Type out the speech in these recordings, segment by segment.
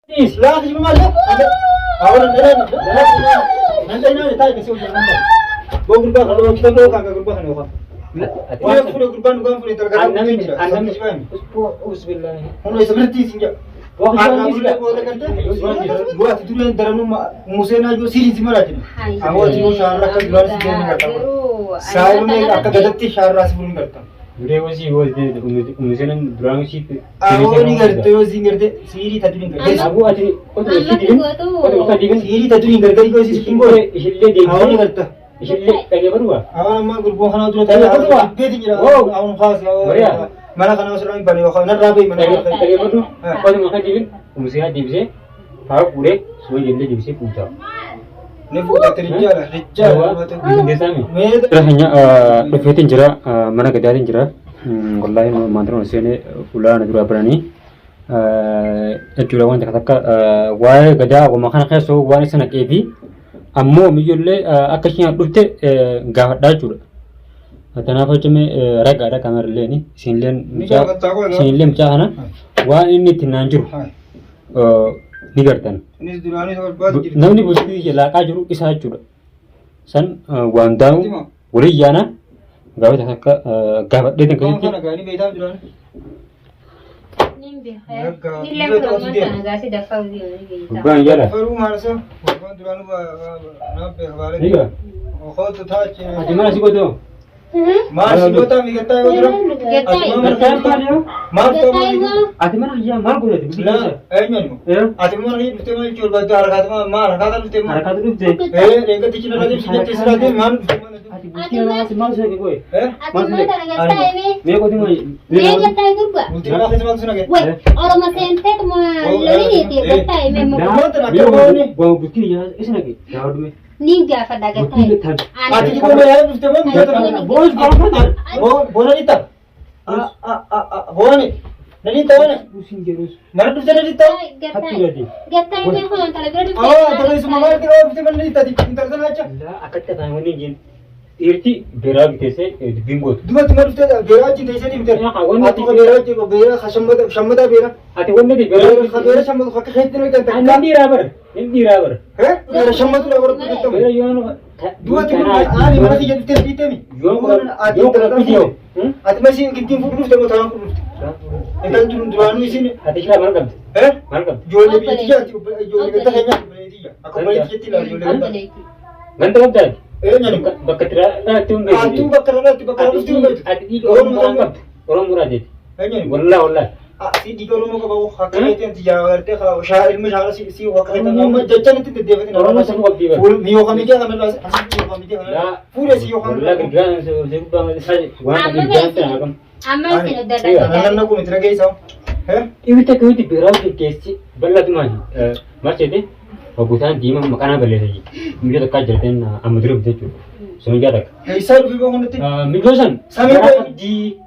لا أخي ما له أولا لا نحن نتاعي كسوي جنبنا بقول بقى لو كتب له كان بقول بقى نوقف ما يفرق يقول بقى نقام في الترجمة أنا مش فاهم بسم الله هو يسمرتي سنجا أنا أقول لك ولا كنت بوا تدري درنو موسينا جو سيري سمراتنا أهو تيجو شهر رك دولار سيجي نكتا ساير में आपका गलती शहर रास बुन करता Brewosi was the Museum drawing sheet. أهو नहीं करते वो सिंगर थे सीरी तत्व नहीं करते Abu ati सीरी तत्व नहीं करते कोई सिंग को Hille de أهو नहीं करता Hille kage barua. أهو हम ग्रुप खाना तो रहता है बेटी जरा أهو खास यार mana kana usra bani wa khana rabi mana kage baru kau makan divin Museum divise Pak pure so jelle divise puja. ne buta rijal Desa mi. Hanya dufetin jira mana kedarin jira. Wallahi mantan Museum pula negara berani. Ejura wan kata wae gada wa makan khaso wani sana kebi. Ammo mijulle akashinya dufte gawat dajur. Tanafa cuma raga ada kamar leni sinlen macam wah ini tinanjur nigartan. Namni bukti jelas kajuru kisah juru. San wandau boleh jana gawat hakka gawat dia tengah itu. Bukan jala. Iya. Di mana sih kau tu? मार सिगोता मी करता है उधर मार तो आते mana ya mal ko deh ला ए न्यो आते मन ये बुते मन चोल बात हरकत मार हरकत बुते मार harakat itu deh ए एक तीन रात सिगोत तीसरा दिन मान ati buki na si mal saya koi Aku ko dimai Dia kata itu buat. बुते ना किस बात सुना के Wait, orang masih ente tu mau lari dia kata ini mau. Bau buki ya isi lagi jauh dulu Ni dia kata kata. buki letan आती को मैं यार बुते मन bos kalau kan बोला नहीं था बोला नहीं था ना pusing terus mana buते नहीं था hati lagi Kata ini kalau kalau berarti. तो इस मामले के बुते मन नहीं था इंतर से ना lah akad kata ini jin irti berag kese bingot दुआ तुम्हारे बुते बेरा जी नहीं से नहीं बुते Ya, kawan आती को बेरा जी बेरा खशमदा शमदा बेरा ati wanda di berag बेरा शमदा खक खेत नहीं करता andi rabar है बेरा शमदा तो रबर बुते bera yono dua tiga hari mana sih jadi terpita nih yo video ati masih kita pun terus temu tangan pun kita turun duluan di sini ati kira markab markab jual lebih tiga jual kita hanya beli tiga aku beli tiga tidak jual lebih ganteng apa nyari bakatra tung tu bakar terus tinggal ati di orang murah deh nyari wallah si di kalau mau ke bawah haknya itu yang dijaga kalau syahir misalnya si haknya itu nama jajan itu dia betul orang masuk waktu dia full mio kami dia kami lah asal kami dia full si kami wallah kerjaan saya bang saya gua kerjaan saya Amal sih udah anak aku mitra guys Ibu tak kau di berau ke kesi bela tu mah macam ni bagusan di mana makanan bela lagi mungkin tak kajar ten amudru betul semuanya tak ऐसा भी वो होने थे mingguan Sami boy. di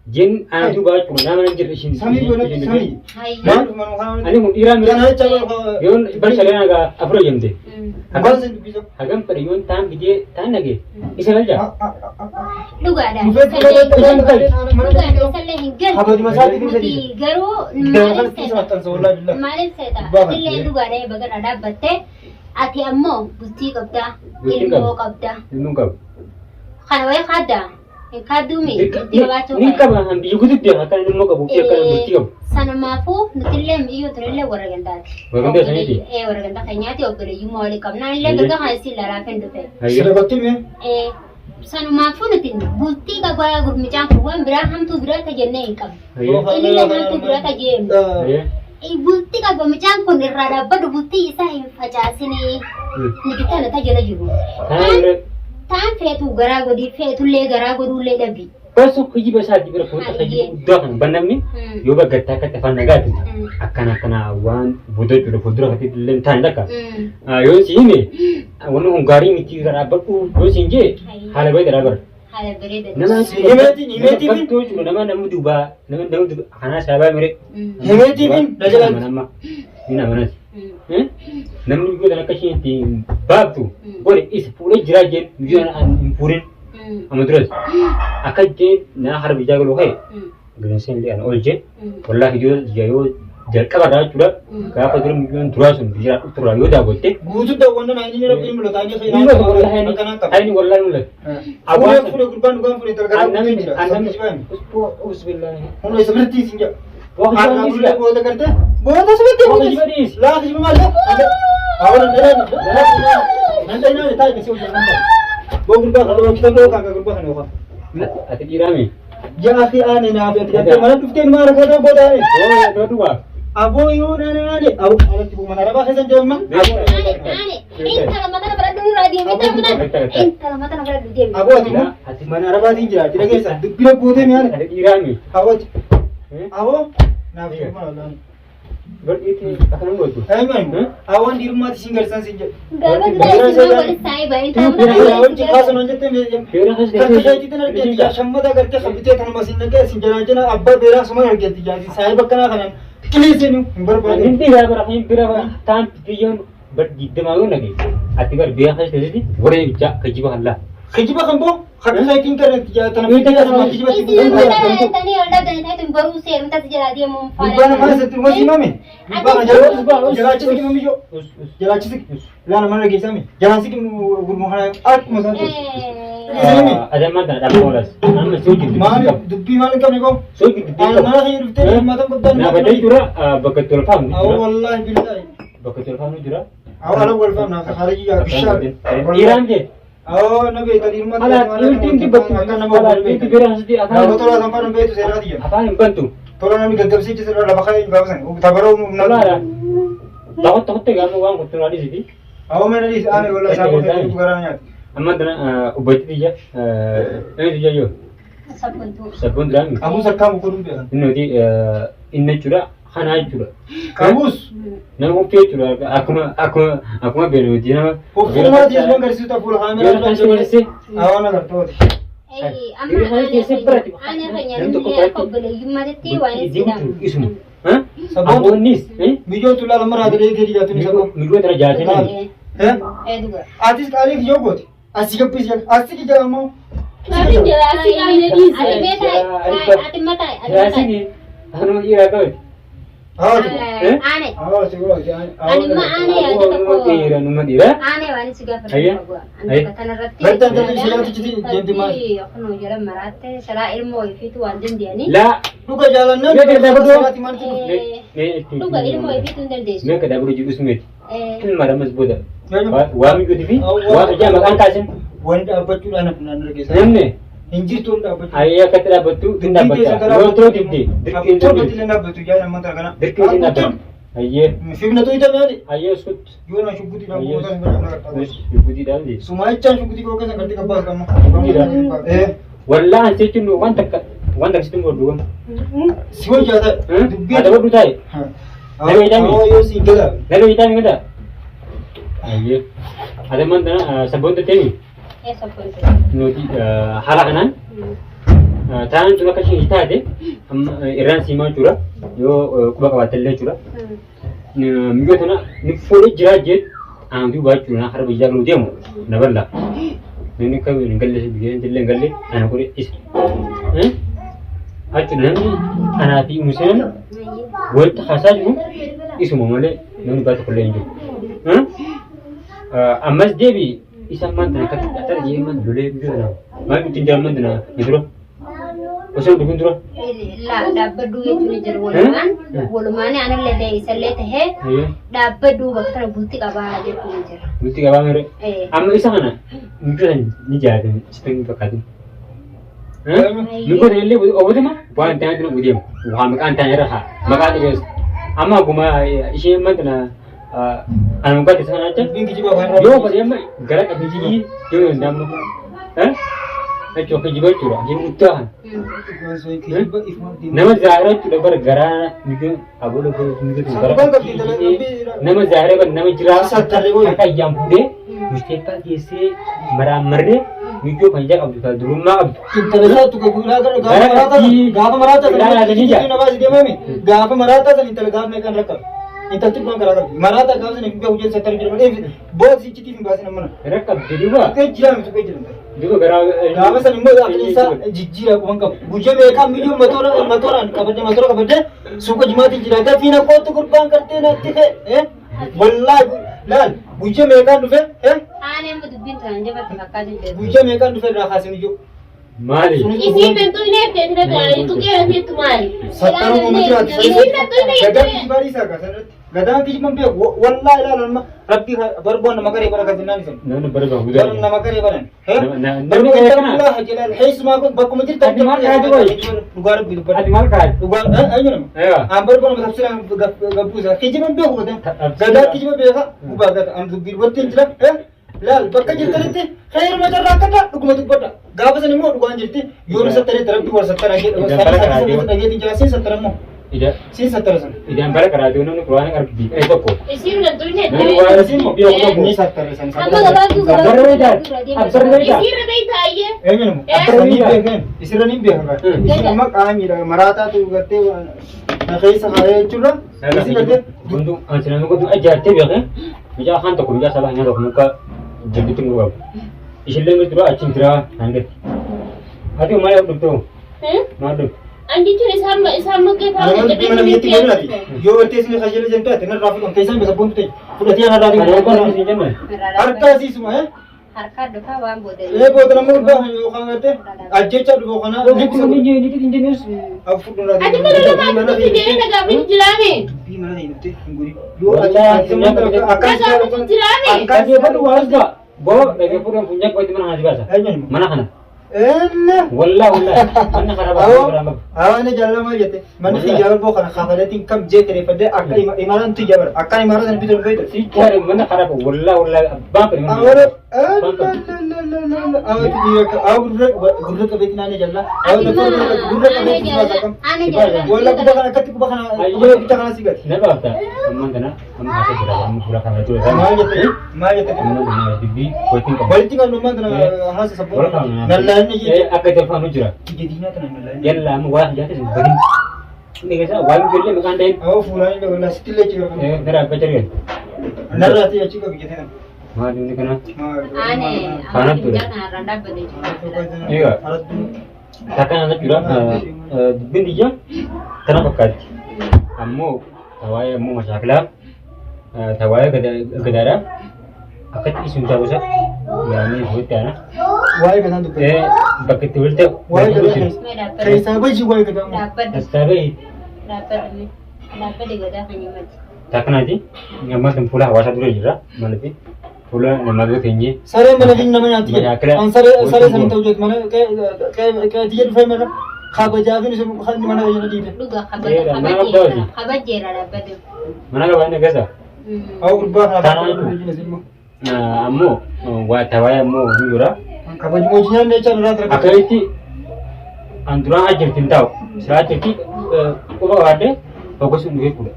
jen anak tu bawa program yang jadi sini Sami बोले Sami मान मान खाना ani mau iran Jangan aja चलो yon bersalin agak apa yang tu Abang sih bisa agam periun tam video tan lagi isa aja Lu gak ada. Bukan Lu gak ada salah hingga. Apa di masa itu bisa di Garu Jangan kan kisah matan seolah bila Malin saya tak. Bahan. Ile lu gak ada bagan ada bete. Ati ammo buti kabda. Buti Ilmu kabda. nungkap Kana way kada. En kadumi. Di baca. ni kaba hambi yugudu dia akan nunggu kabu dia akan bukti kabu Sana mafu nutille iyo trelle waraganda. Waraganda sana itu? Waraganda kanya ti obere yumo ali kamna ile baga hasi lara fendo pe. Sudah betul ya Sanu mafu nutin buti ka gwa gurmi chan ko bira ham tu bira ta jenne ikam. ayo Ini le ham tu bira ta jem. Buti ka gwa chan ko ni rada bad buti isa hin faja sini. Ni kita na ta jela juru. Tan fetu gara godi fetu le gara godu le dabi. Pasuk kuji besar di berfoto kaji udah bandam ni yoga gata kata fan negati akana wan bodoh tu bodoh hati len tanda ka yo sini wonu ungari miti rabar ku yo sinje hala bai rabar Hala bere da. nama Himeti bin tu cuma nama duba nama duba ana sahabat mereka Himeti bin Najalan nama ini nama nasi nama juga dalam kasih ti bab tu boleh is pura jirajen juga impurin amadros akad je na harbi jago hai gelen sen lian olje wallahi jo jayo jalqabarraa jechuudha. Gaafa dura miidhaan duraa sun biyya turraa yoo daawwatte. Guutuu wannan ayini rabbiin mul'ata ayini ayini wallaan mul'ata. Abuun fuudhee gurbaan dhugaan fuudhee targaraa gubbee jira. Humna isa birtii isin jira. Haadha fuudhee booda gartee booda sibatti laafii malee. Awwalan nan taa'ee si hojjetan. Boo gurbaa kan dhawaa kitaboo kan gurbaa kan dhawaa. Ati dhiiraami. Jaafi ani naaf yaadde mana dhufteen maal godhaa godhaa. Dua dua. Aboo yoo nani abu alatti bu mana rabaa keessan deemma. Intala matana bara dulu lagi minta benar. Intala matana bara dulu dia. Aboo ati mana rabaatiin jira jira keessa dubbira gootee mi'aale. Ati dhiiraami. Aboo naaf yaadde. Berarti akan membuatku. Ayo, awan di rumah isin garsan sih. Gak ada sih boleh saya bayi tamu. Awan jika sono jete me. Kerja jadi tenar kerja shamma da करके खबीते थन मशीन ने के सिंजना जना अब्बा बेरा समझ गया थी जाती साहिब कना खाना किले से नु बर्बाद Nanti gak berapa berapa tahun tujuan berjidde malu lagi. Ati bar biar khas tadi, boleh bicara kejibahan lah. खिजबा खंबो खट साइकिंग कर जा तना मीटे का समझ खिजबा tani order dan saya tuh baru share minta sejarah dia mau बुब्बा ना माने से तुम मशीन में बुब्बा ना जरा चीज की मम्मी जो जरा चीज ला ना माने गेसा में जरा सी की गुरमुखा आठ मसा Ada mana ada polas. Nama suci. माने दुब्बी माने कब निको Suci. आना ना ये रुपते मतलब बदन Nah, pada itu lah beketul paham. आओ वल्लाह बिल्लाह Beketul paham itu lah. आओ अलग वर्ल्ड ना खारिजी या विशाल Iran je. आओ नबे तदी rumah Alah, itu betul. Alah, itu betul mesti Aku akan. tolong sampai nambah itu saya dia. Apa yang bantu? Tolong nambah gagal sih jadi orang bakal yang bagus kan. Tabaro Alah, ada. Takut tegamu uang betul ada sih. Aku mana di sana kalau saya itu bukannya. Amma dana ubat dia. Ini dia yo. sabun tuh. Sabun drang. Kamu sekarang kurung dia. Ini di ini cura, hana cura. Kamus. Nah, mau pilih cura. Aku mah belu dia. Pokoknya dia semua garis itu full hamil. Awak nak tahu. Aneh kayaknya aku beli gimana sih wajib tidak. Ismu. Hah? Sabun nis. Mijo tulah lemar ada lagi dia tuh nih sabun. Minggu terjadi nih. Juga. Artis kali dia buat. Asik apa sih? Asik kita mau. Tapi jelas sih ada beta, ada mata, ada mata. Asik ni. Anu iya tuh. Aneh. Oh, segera. Aneh mah aneh ya kita kok. Nama dia. Aneh wani juga Ayah. pernah gua. Anu kata narati. Berarti tadi saya tu jadi mas. Aku nu jalan marate, salah ilmu itu anjing dia nih. La. Lu ke jalan nanti. Dia dapat dua. Lu gak ilmu itu dan desa. Mereka dah berujuk usmit. Kan marah mas boda. Ya, Wah minggu TV. Wah kerja makan kasen. Wanda apa tu anak benar lagi saya. Namne. Injil tu apa tu? Ayah kata dah betul, tindak betul. Lo terus dipdi. Aku tu betul nak betul jangan nama terkena. Dirkin tindak betul. Ayah. Film na tu itu ni. Ayah skut. Jual nak syukuti nak Ayah. buat nak Terus ibu dah di. Semua ikan syukuti kau kan kerja kabas kamu. Wallah saya cuma wantak situ berdua. Semua jada. Ada berdua saya. Oh yo sih gila. Lalu kita ni ada. Ayah. Ada mana sabun tu tadi. Sabun tuh. Noti halakanan. Tangan cuma kasih kita ada. Iran sima cura. Yo kubah kawatel cura. Minggu tu na ni follow jirajet. Angdu baca cura harus bijak lu dia mu. Nabar lah. Ini kau ni galle sih bikin jalan galle. Anak kau is. Acu nanti anak ti musim. Buat khasar mu. Isu mamale. Nanti baca kuliah itu. Amas Devi. Isang man na kata dia man dulu itu na. Mami tinjau man na itu. Pasal dukun tu. La dapat dua itu jadi walaman. Walamannya anak lede isalet he. Dapat dua bakal butik apa aja tu jadi. Butik apa mere? Amma isang ana. Mungkin ni jadi setengah pakai. Mungkin ele awak mah. Bukan tanya tu budiam. Wah makan tanya raha. Makan tu. Amma guma isi man na. Anu kau di sana aja. Yo pada yang gerak abis ini, yo nama, Coba juga curah, jadi mudah. Nama Zahra tu dah bergerak, mungkin abu dah bergerak. Nama Zahra ber nama cerah, kakak yang bude, mesti pak kisi meramerde, mungkin panjang abdul kadir rumah. Interesa tu kegula kan, gapa marata, Dah ada ni je. Gapa marata, kan interesa mereka rakam. Inta tu bang karaga. Marata kau sini kita hujan setar kilo mana? Bos si citi bahasa nama. Rekap jadi ba. Kau jiran tu kau jiran. Juga gara Kau sini mau aku isa jijira bang kau. Hujan mereka video motoran kabar suka jemati jiran. Tapi fina kau tu kurban karte nanti ke? Wallahi lal. Hujan mereka tu Ane mau tu bintu anje bat kakak je. Hujan mereka tu dah hasil hidup. Mali. Isi tentu ini tidak ada itu kira itu mali. Sekarang mau macam apa? Isi tentu ini. Gadang kiji bari saka. Gadang kiji mampu. Wallahi lal ma. Rabbi berbuat nama kari pada kajian ni sen. Nana berba Baru udah. nama kari pada. Nani kaya kana? Hei semua aku baku macam Adi mal kaya tu boy. Lugar bidu pada. Adi mal kaya. Lugar ayo nama. Ya. Ambar pun macam sila gapusa. Kiji mampu aku dah. Gadang kiji mampu ya. Ubah gadang. Ambil bidu betul jelah. Lal bakal jadi tadi. Khair macam rakyat tak. Aku macam pada. Gapa sini mau dugaan jadi. Yur settara terap tu settara lagi. Settara lagi dijelasin settara mau. Ida. Si settara sen. Ida balik kerja tu nunu keluar ngar di. Itu ko. Isi tentu ini. Nunu wala sih mau biar aku Ni settara sen. Apa kata tu? Absar dah. Absar dah. Isi ada itu aja. Ayo nama. Apa ni biarkan. Isra ni biarkan. Isra mak kami dah marata tu gate. Nakhi sahaya cura. Isi gate. Buntu anjana ko tu aja te biar kan. Bija kan to kuliah salah nya dok muka jadi tunggu. Isileng itu acing kira angget. Ati umay dok tu. Madu. Andi tu sama ke Alam di mana dia tinggal nanti. Yo arti sini khajil jenta. Tengah trafik on kaisan bisa pun tu. Sudah tiada ada Ada apa di. sih jangan? Harta si semua. Harkat doka wan bodai. Buat nama ubah yo khangate. Aje cak dua khana. Ini pun ini jenis. Aku foto nanti. Adi mana lama tu dia nak kami jelani. Di mana ini tu? Yo aje semua akan Jelani. Kan dia pun harus tak. Bo, lagi pun yang punya kau itu mana ngaji bahasa? Ayo. Mana kana? Enak. Wallah. Mana kharab. Awan jalan mana jete. Mana si jalan bukan khabar itu kam je daripada akan imaran tu jalan. Akan imaran dan bidur betul. Si cari mana kharab. Wallah. Bapa ni. Awal. Awal tu dia. Awal guru ke betul nanya jalan. Awal tu guru ke betul masakam. Wallah kita kan akan kita kan. Kita kan sigat. Napa tak? Memang kena. Kamu masih berapa? Kamu pura khamar tu. Mana jete. Kamu di pointing kamu. Balik tinggal rumah tu hasa sabun. Nalar ni je. Aku telepon ujura. Jadi ni tu nalar. Yalla mu wah jatuh sebegini. Ini kasa wah mungkin le makan deh. Awal fulan ni dah still aja. Nera apa cari? Nalar tu aja juga begitu. Mah ini kena. Ane. Panas tu. Jangan randa bodai. Iya. Takkan anak jura. Bin dia. Kenapa kat? Kamu tawai mu masyarakat. Tawai kedara. Akat isu tahu sah. Yani buat ya. Why kan tu? Pakai tulis tu. Why kan? Saya sahaja juga kan. Dapat. Tapi Dapat digada hanya mati. takkan aja. Nyaman tempula wasa dulu jira. Malapi. Pula nama tu tinggi. Saya mana jenis nama nanti. Saya sama tahu juga mana kayak dia tu mana. Khabar jawab ni semua kan mana jenis dia. Luga khabar jera dapat. Mana kau banyak kasa? Aku berubah Tanah itu. Amu, wah tawai amu jura. Khabar jenis ni cakap rata. Akai itu anturan aja tintau. Saya cakap, kau ada, fokus untuk itu.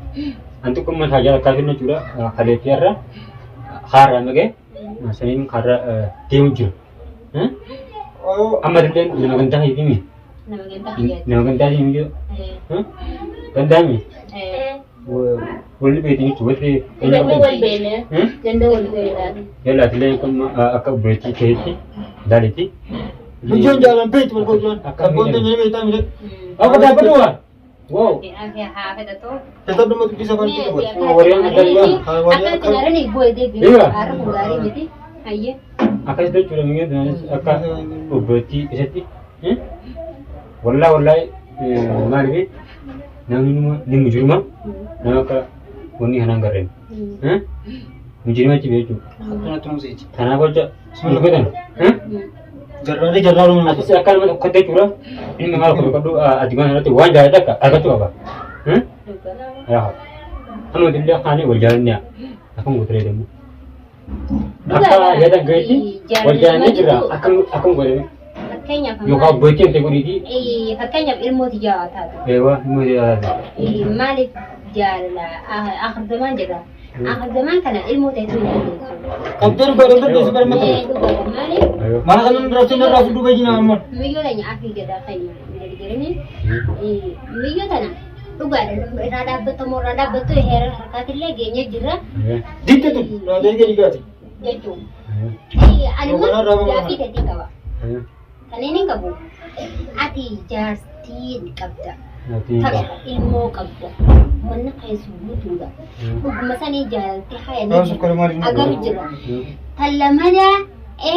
Antu kamu sahaja kafirnya jura, kali tiara, hara mage, senin hara tiunjur. Amat dia nama gantah itu ni. Nama gantah ini juga. Gantah ni. Boleh betul itu betul. Janda bene. Janda bene. Ya lah, selain kamu akak berarti kehati, dari ti. Tujuan jalan pet berkojuan. Kabun tu ni kita milik. Apa dah berdua? Wow. Tetap nama tu bisa bantu. Orang ada yang. Akan kenara ni boy deh gini. Arah bulari beti. Aye. Akak itu cuma mungkin dengan akak berarti kehati. Wallah, mari. Ni mujurma. Nampak ini hanang keren. Mujurma cibai tu. Tanah baca. Semua betul. Jarang Aku seakan macam kata curah. Ini memang kalau adiman nanti wajah ada kak. Agak tu apa? Ya. Kamu tidak kani wajarnya. Aku mau terima demo. Apa ya dah gaji? Wajarnya curah. Aku boleh. Hakanya Yo kau berarti yang teguri di. Hakanya ilmu tiga tak. Ewa, ilmu dia ada. Malik jala. Akhir zaman jaga. Akhir zaman kana ilmu itu ni. Abdul Barat tu sekarang macam. Mana kan rafu Dubai ni nama. Minggu lagi akhir kita kaya. Jadi ni. Minggu tanah. dhugaadha irraa dhaabbatamoo irraa dhaabbattu heera harkaatillee geenye jirra Ditte tu raadee gadi gaati. jechuun. Ani immoo gaaffii gadii qaba. Kanneen hin qabu. Ati jaartii ni qabda. Takka ilmoo qabda. Manni keessu guutuudha. Dhuguma sanii jaalatti hayanii agaru jira. Tallamada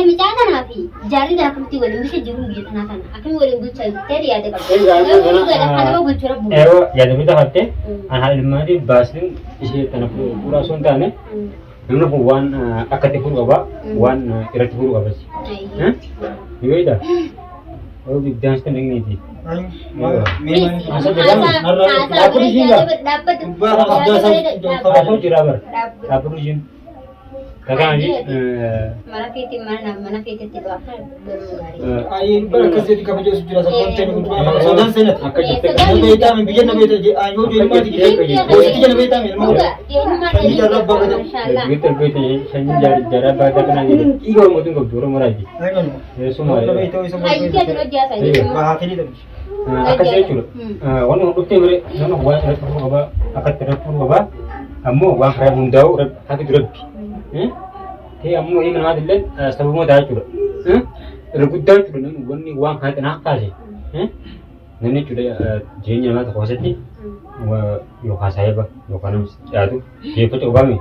mucaa kanaa fi jaarri daakumti waliin bisha jiru biyya kanaa kana. Akkami waliin bulchaa jirtee yaada qabda. Kanama bulchuu rabbu. Yaada bita hattee ana ilmaati baasnin ishee tana fuudhaa osoo hin taane namni kun waan akkatti fuudhu qaba waan irratti fuudhu qabas. Yoo ida yoo biddaan sana inni mana keetitti bakka Ayin berkasih di kampung Jogja sudah konten untuk saudara saya. Nabi hitam bikin nabi itu ayo di rumah di posisi nabi hitam ilmu. Ini cara baca. Betul betul saya jara baca kena gitu. Igo mau tunggu dulu meraji. Ya semua. Nabi itu semua. Ayo kita dulu jasa. Bahas ini tu. Akan saya curu. Orang untuk timur, nama buat repot apa? Akan terpuru apa? Kamu buang kerja mundau, tapi terus. Thì ông ấy mình nói thì lên sao không có chủ được rồi cũng tới chủ được vẫn đi quăng hai tên ta gì nên chủ đề chỉ nhà mà có sẽ đi và yêu khá sai ba yêu khá nó ya tu dia phải coba mi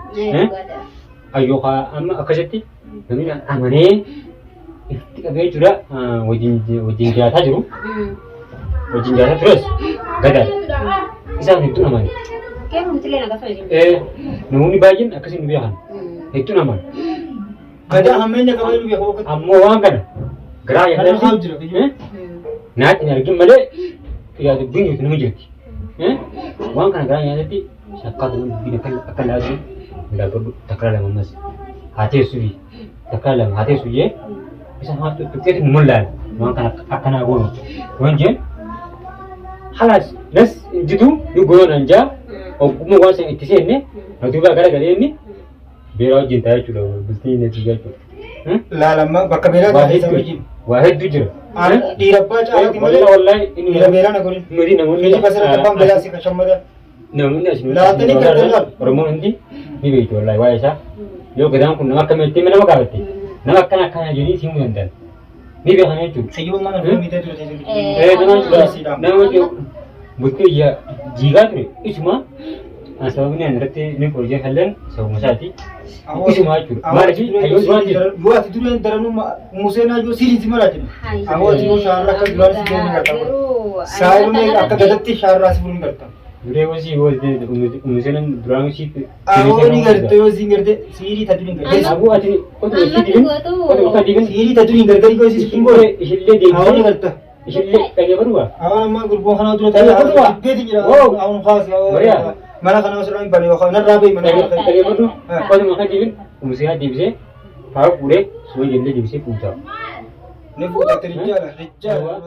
ayo khá ama akan sẽ đi nên là anh này ketika dia chủ được wajin jasa dulu wajin jasa terus gagal bisa itu namanya kayak betul lah nggak soalnya nunggu bayin akan sih biarkan itu namanya Ada hamilnya kalau lebih kau ammo waan kana garaa Ada yaadatti hal juga. naatti hin argin malee yaadu binyuutu nama jirti waan kana garaa yaadatti shakkaatu nama dubbiin akka laasu laabadhu takkaa lama ammas haa teessuufi takkaa lama haa teessu jee isa haa tuqqeetti nu mul'aala waan kana akkanaa goonu waan jeen halas nas jitu yu goyoon anjaa oggummaa waan san itti seenne natuubaa gara galeenni beera wajjin taa'ee jechuudha bultii inni itti jechuudha. Laalama bakka beeraa taa'ee isa wajjin. Waa hedduu jira. Dhiirabbaa caalatti malee. Wallahi inni Dhiira beeraa na godhin. nuti namoonni Inni basara tabbaan beeraa si kashammada. namoonni as Laatanii gargaaran. Oromoon hundi ni beektu wallahi waa'ee isaa yoo gadaan kun nama akkamitti nama qabatte nama akkana akkana jedhanii simuu danda'an ni beekan jechuudha. Sayyoon mana fuudhuu bitee ture jechuudha. Nama bultii jiigaa ture isuma sababni ani irratti ni qorjee kallan sababuma isaati isuma jechuudha. Maaliif hayyoon duratti yoo ati dureen daranuu museenaa yoo siriinsi maraa jiru. Amooti yoo shaarraa akka duraan si deemee gargaara. Saayilumee akka gadatti shaarraa si fuudhuun gargaara. duree wasii uumseenan duraan isiitti. Amooni gartee yoo siin gartee siirii taduriin gargaara. Abuu ati qotu wasii diigan qotu wasaa diigan Siirii taduriin gargaara yoo si siin qoree ishillee Amooni deemtee garta. ishillee dhagee badhuwa. Awaan ammaa gurguruu kanaa dura Dhagee badhuwa. beeti jira. Wow. Awaan kaasi. Mariyaa. Mana kana osoo hin banee yookaan narraa bahi mana kana. dhagee badhu qotu makaa diigan uumseenaa deebisee faa fuudhee suma ijoollee deebisee fuutaa. Ni fuudhate rijaala. Waa.